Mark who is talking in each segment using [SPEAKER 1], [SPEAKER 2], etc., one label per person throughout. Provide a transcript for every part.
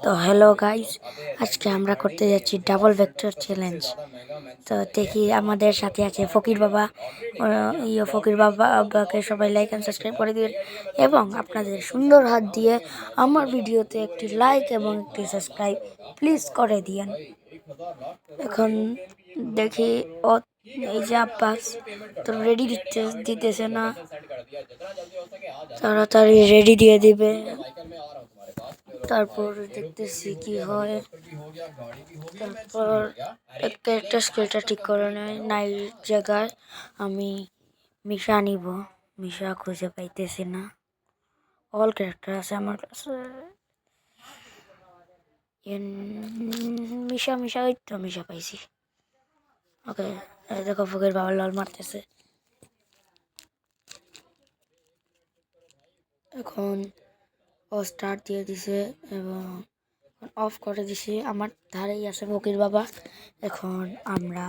[SPEAKER 1] তো hello guys, আজকে আমরা করতে যাচ্ছি ডাবল ভেক্টর চ্যালেঞ্জ। তো দেখি আমাদের সাথে আছে ফকির বাবা। ফকির বাবাকে সবাই লাইক অ্যান্ড সাবস্ক্রাইব করে দিবেন এবং আপনাদের সুন্দর হাত দিয়ে আমার ভিডিওতে একটি লাইক এবং একটি সাবস্ক্রাইব প্লিজ করে দিয়েন। এখন দেখি ও এই যে আব্বাস তো রেডি দিতেছে না, তাড়াতাড়ি রেডি দিয়ে দিবে, তারপর দেখতেছি কি হয়। তারপর একটা স্কেলটা ঠিক করে নেয় নাই জায়গায় আমি মিশা নিব। মিশা খুঁজে পাইতেছি না, অল ক্যারেক্টার আছে আমার কাছে। মিশা মিশা ওই তো মিশা পাইছি। ওকে, দেখো ফকির বাবা লল মারতেছে। এখন ও স্টার্ট দিয়ে দিছে এবং অফ করে দিছি। আমার ধারেই আছে ফকির বাবা। এখন আমরা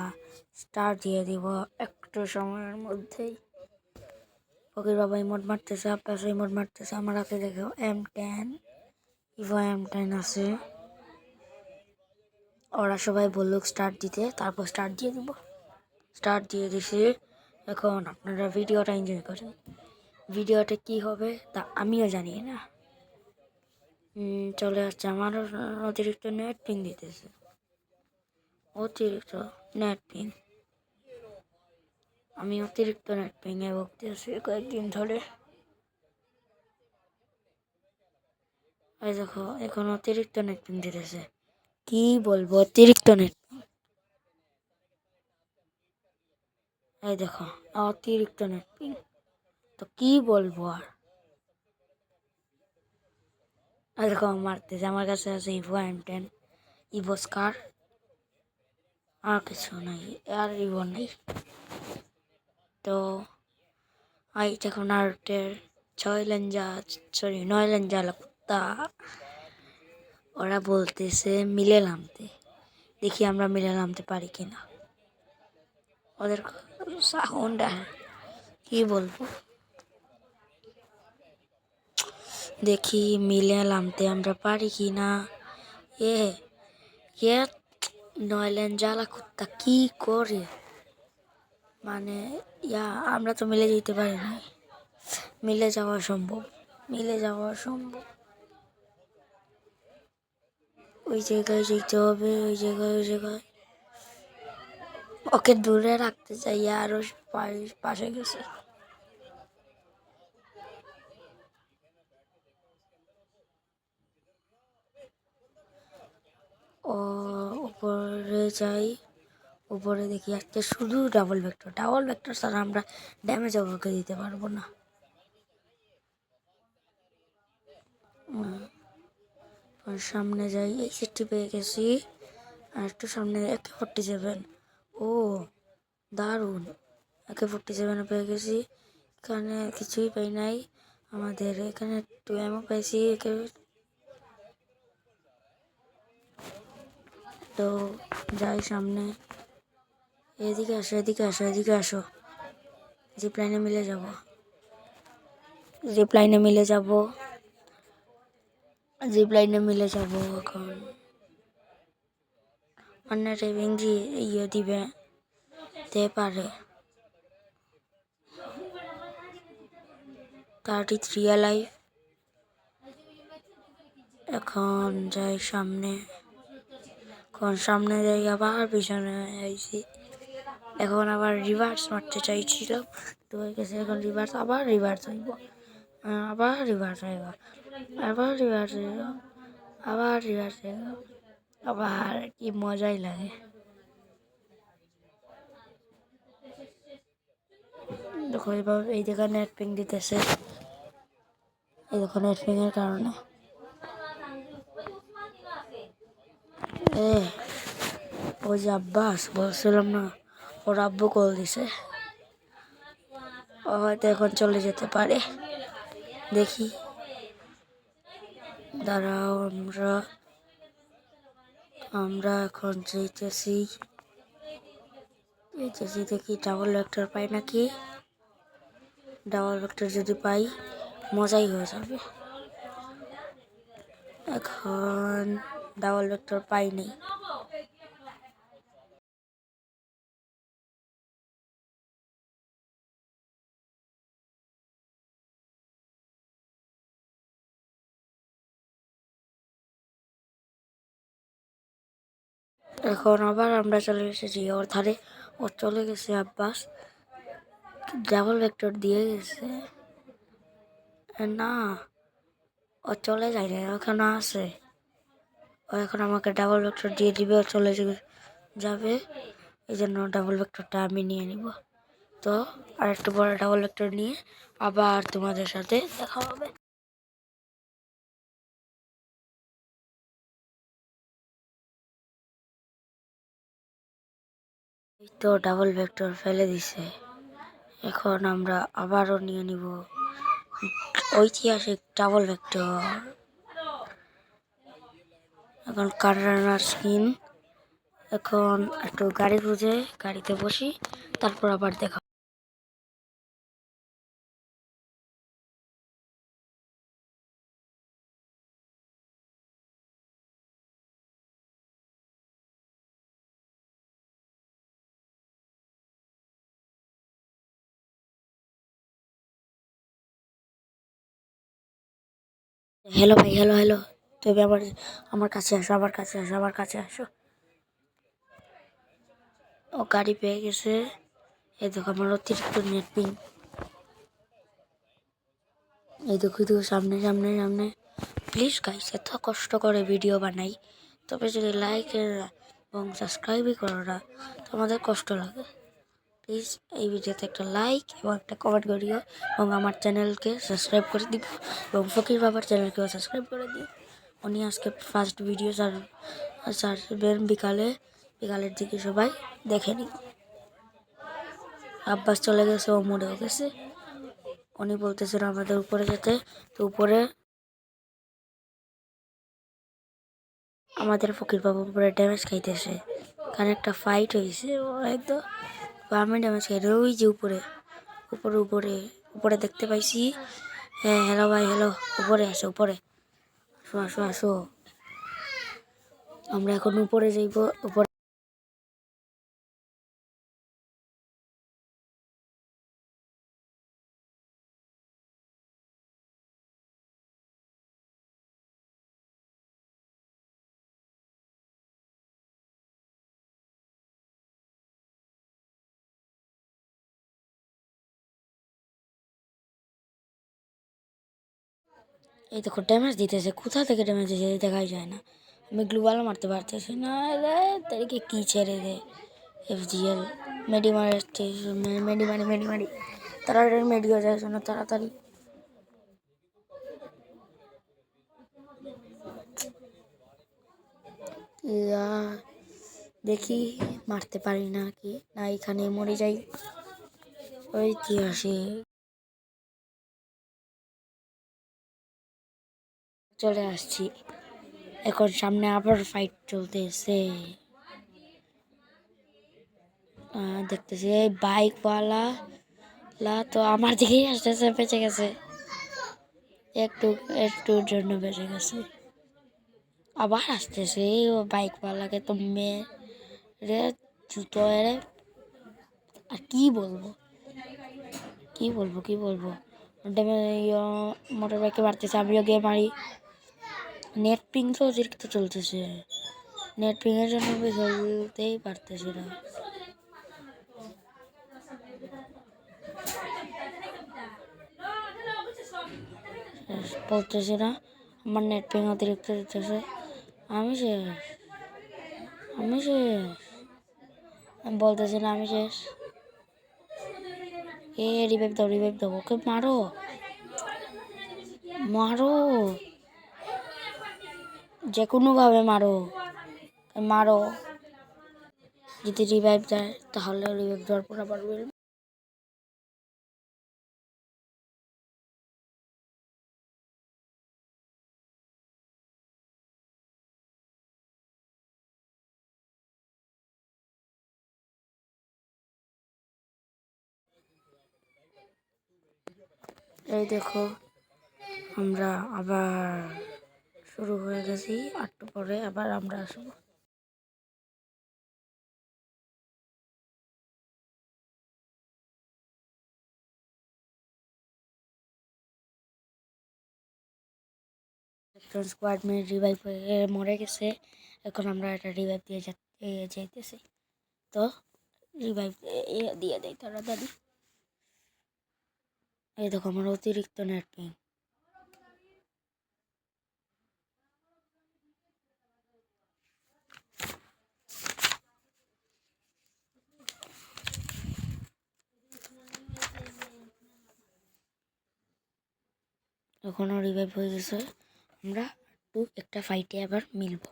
[SPEAKER 1] স্টার্ট দিয়ে দিব একটু সময়ের মধ্যেই। ফকির বাবা ইমোট মারতেছে, আব্বাস ইমোট মারতেছে। আমার হাতে দেখো M10 ইভো M10 আছে। ওরা সবাই বললো স্টার্ট দিতে, তারপর স্টার্ট দিয়ে দিব। স্টার্ট দিয়ে দিছি। এখন আপনারা ভিডিওটা এনজয় করেন। ভিডিওটা কি হবে তা আমিও জানি না। চলে আসছে। আমার অতিরিক্ত নেট পিং দিতেছে, অতিরিক্ত নেট পিং। আমি অতিরিক্ত নেট পিংয়ে ভুগতেছি কয়েকদিন ধরে। এই দেখো এখন অতিরিক্ত নেট পিং দিতেছে। কি বলবো, অতিরিক্ত নেট। এই দেখো অতিরিক্ত নেট পিং, তো কি বলবো আর। দেখো মারতেছে। আমার কাছে আছে ইভো M10, ইভো স্কার, আর কিছু নাই, আর ইভো নেই। তো এই দেখো নারুটের 9 লেঞ্জা কুত্তা। ওরা বলতেছে মিলে নামতে, দেখি আমরা মিলে নামতে পারি কিনা। ওদের সাউন্ড কি বলবো, দেখি মিলে নামতে আমরা পারি কিনা। এ এ 9 লেঞ্জা কুত্তা কি করে, মানে আমরা তো মিলে যেতে পারি না। মিলে যাওয়া সম্ভব, মিলে যাওয়া সম্ভব। ওই জায়গায় যেতে হবে, ওই জায়গায় ওকে দূরে রাখতে চাই, আরো পাশে গেছে। ও উপরে যাই, উপরে দেখি আজকে শুধু ডাবল ভেক্টর ছাড়া আমরা ড্যামেজ ওকে দিতে পারবো না। সামনে যাই, এই সেটটি পেয়ে গেছি। আর একটু সামনে AK-47। ও দারুণ, AK-47 পেয়ে গেছি। এখানে কিছুই পাই নাই আমাদের, এখানে একটু এমন পাইছি। তো যাই সামনে, এদিকে আসো এদিকে আসো এদিকে আসো। জিপ লাইনে মিলে যাব, জিপ লাইনে মিলে যাব, জিপ লাইনে মিলে যাব। এখন অন্য রেভিং দিয়ে দিবে তে পারে। 33 লাইফ। এখন যাই সামনে, এখন সামনে যাই, আবার পিছনে আইছি। এখন আবার রিভার্স মারতে চাইছিলাম, তো হয়ে গেছে। এখন রিভার্স, আবার রিভার্স হইব, আবার রিভার্স হইব, আবার রিভার্স হইব, আবার রিভার্স হইব, আবার কি মজাই লাগে। দেখো এইভাবে এই জায়গায় নেট পিং দিতেছে, এই দেখো নেট পিং এর কারণে। ওই যে আব্বাস বলছিলাম না, ওর আব্বু কল দিছে, ও হয়তো এখন চলে যেতে পারে। দেখি, দাঁড়াও, আমরা এখন যেতেছি, দেখি ডাবল ভেক্টর পাই নাকি। ডাবল ভেক্টর যদি পাই মজাই হয়ে যাবে। এখন ডাবল ভেক্টর পাইনি। এখন আবার আমরা চলে এসেছি ওর ধারে। ও চলে গেছে আব্বাস, ডাবল ভেক্টর দিয়ে গেছে। না, ও চলে যায় না, ওখানে আছে। ও এখন আমাকে ডাবল ভেক্টর দিয়ে দিবে, ও চলে যাবে। এই জন্য ডাবল ভেক্টরটা আমি নিয়ে নিব। তো আর একটু বড় ডাবল ভেক্টর নিয়ে আবার তোমাদের সাথে দেখা হবে। তো ডাবল ভেক্টর ফেলে দিছে। এখন আমরা আবারও নিয়ে নিব ঐতিহাসিক ডাবল ভেক্টর। এখন কার রানার স্কিন। এখন একটু গাড়ি খুঁজে গাড়িতে বসি, তারপর আবার দেখা। হ্যালো ভাই, হ্যালো হ্যালো, তুমি আবার আমার কাছে আসো, আমার কাছে আসো, আমার কাছে আসো। ও গাড়ি পেয়ে গেছে। এই দেখো আমার অতিরিক্ত নেট পিং। এই দেখো সামনে সামনে সামনে। প্লিজ গাইস, এত কষ্ট করে ভিডিও বানাই, তবে যদি লাইক এবং সাবস্ক্রাইবই করো না, তোমাদের কষ্ট লাগে। প্লিজ এই ভিডিওতে একটা লাইক এবং একটা কমেন্ট করিও, এবং আমার চ্যানেলকে সাবস্ক্রাইব করে দিব, এবং ফকির বাবার চ্যানেলকেও সাবস্ক্রাইব করে দিও। উনি আজকে ফার্স্ট ভিডিও ছাড়বেন বিকালের দিকে, সবাই দেখে নিও। আব্বাস চলে গেছে, ও মরেও গেছে। উনি বলতেছেন আমাদের উপরে যেতে, তো উপরে আমাদের ফকির বাবু উপরে ড্যামেজ খাইতেছে, কারণ একটা ফাইট হয়েছে। হয়তো আমি ড্যামেজ খাই, ওই যে উপরে উপরে উপরে উপরে দেখতে পাইছি। হ্যাঁ হ্যালো ভাই, হ্যালো, উপরে আসো, উপরে আসো আসো আসো। আমরা এখন উপরে যাইব। উপরে এই দেখো ড্যামেজ দিতেছে, কোথা থেকে ড্যামেজ দিতেছে দেখাই যায় না। আমি গ্লুবাল মারতে পারতেছি না। তাদেরকে কি ছেড়ে দে। FGL মেডি মারি, মেডি মারি, মেডি মারি, তাড়াতাড়ি মেডি হয়ে যায় না, তাড়াতাড়ি। দেখি মারতে পারি না কি না, এখানে মরে যাই। ঐতিহাসিক চলে আসছি। এখন সামনে আবার ফাইট চলতেছে। দেখতেছি এই বাইকওয়ালা তো আমার দিকেই আসতেছে, বেঁচে গেছে। একটু একটুর জন্য বেঁচে গেছে। আবার আসতেছে ও বাইকওয়ালাকে তো মেরে জুতো এরে। আর কি বলবো, কি বলবো, কি বলবো। মোটর বাইকে মারতেছে, আমিও গিয়ে মারি। নেট পিং তো অতিরিক্ত চলতেছে, নেট পিং এর জন্য আমি খেলতেই পারতেছি না। বলতেছি না, আমার নেট পিং অতিরিক্ত দিতেছে। আমি শেষ, আমি শেষ, আমি বলতেছি না আমি শেষ। রিভাইভ দাও, রিভাইভ দাও, ওকে মারো, মারো, যে কোনোভাবে মারো, মারো। যদি রিভাইভ দেয় তাহলে রিভাইভ দেওয়ার পর আবার এই দেখো আমরা আবার শুরু হয়ে গেছি, একটু পরে আবার আমরা আসবো। একটা স্কোয়াড মেট রিভাইভ হয়ে মরে গেছে, এখন আমরা একটা রিভাইভ দিয়ে যাইতেছি। তো রিভাইভ দিয়ে দেয় তাড়াতাড়ি। এই দেখো আমার অতিরিক্ত নেট পিং। এখনও রিভাইভ হয়ে গেছে, আমরা একটা ফাইটে আবার মিলবো।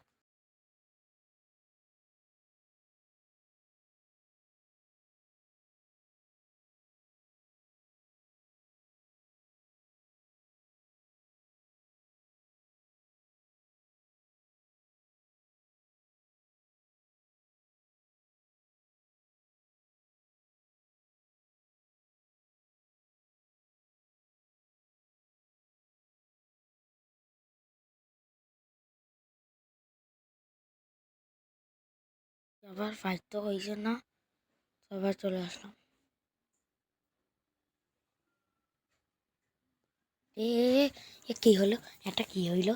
[SPEAKER 1] আবার ফাইট তো হয়েছে না, আবার চলে আসলাম। এ কি হলো, এটা কি হইলো?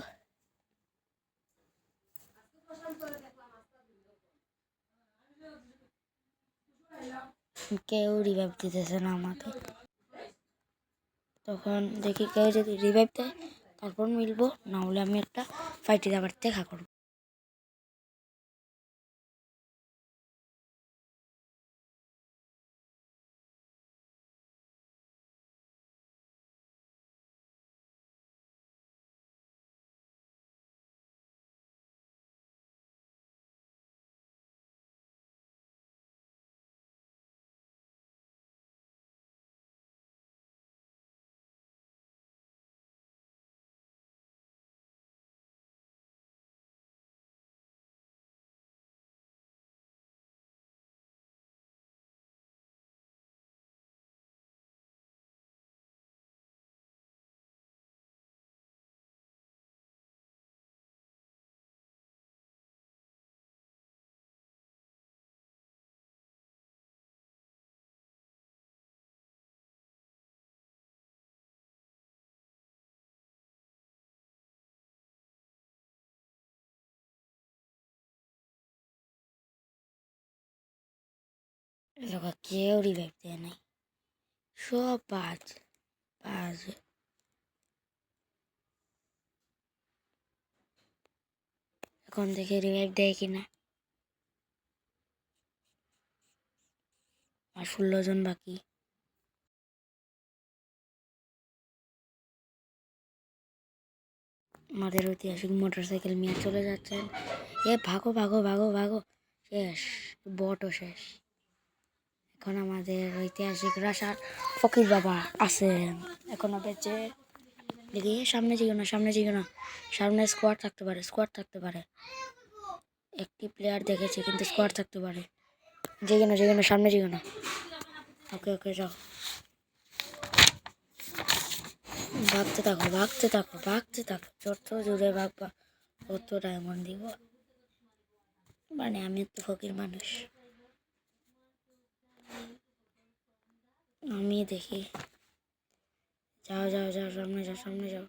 [SPEAKER 1] কেউ রিভাইভ দিতেছে না আমাকে। তখন দেখি কেউ যদি রিভাইভ দেয় তারপর মিলবো, না হলে আমি একটা ফাইটে আবার দেখা করবো। কেউ রিভাইভ দেয় নাই, সব বাজ বাজ। এখন দেখে রিভাইভ দেয় কিনা। আর 16 জন বাকি। আমাদের ঐতিহাসিক মোটরসাইকেল নিয়ে চলে যাচ্ছেন। ভাগো ভাগো ভাগো ভাগো, শেষ, বটও শেষ। এখন আমাদের ঐতিহাসিক রাশার ফকির বাবা আছেন এখনো বেঁচে। দেখি সামনে যেও না, সামনে যেও না, সামনে স্কোয়াড থাকতে পারে, স্কোয়াড থাকতে পারে। একটি প্লেয়ার দেখেছে কিন্তু স্কোয়াড থাকতে পারে। যেও না, সামনে যেও না। ওকে ওকে যাও, ভাগতে থাকো ভাগতে থাকো ভাগতে থাকো, যত জোরে ভাগবা তত ডায়মন্ড দিব। মানে আমি তো ফকির মানুষ, আমি দেখি। যাও যাও যাও, সামনে যাও, সামনে যাও।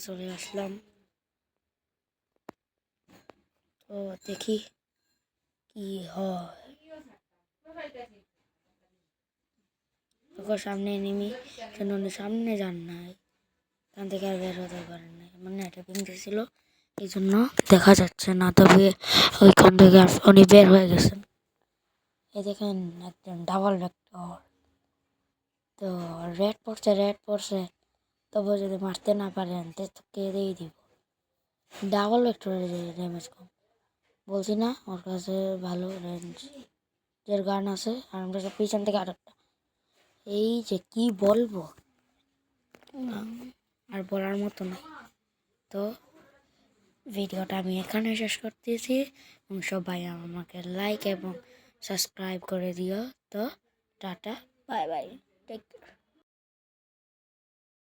[SPEAKER 1] চলে আসলাম, তো দেখি কি হয়। তোকে সামনে এনিমি, সামনে যান নাই, এখান থেকে আর বের হতে পারেন নাই, মানে এটা পিং ছিল এই জন্য দেখা যাচ্ছে না। তবে ওইখান থেকে উনি বের হয়ে গেছেন। এই দেখেন একদম ডাবল ভেক্টর। তো রেড পড়ছে, তবু যদি মারতে না পারেন তো কেড়েই দিব। ডাবল ভেক্টরের ড্যামেজ কম, বলছি না ওর কাছে ভালো রেঞ্জের গান আছে। আর আমরা সব পিছন থেকে আরেকটা, এই যে কি বলবো, আর বলার মতো না। তো ভিডিওটা আমি এখানে শেষ করতেছি, এবং সবাই আমাকে লাইক এবং সাবস্ক্রাইব করে দিও। তো ta ta, bye bye, take care.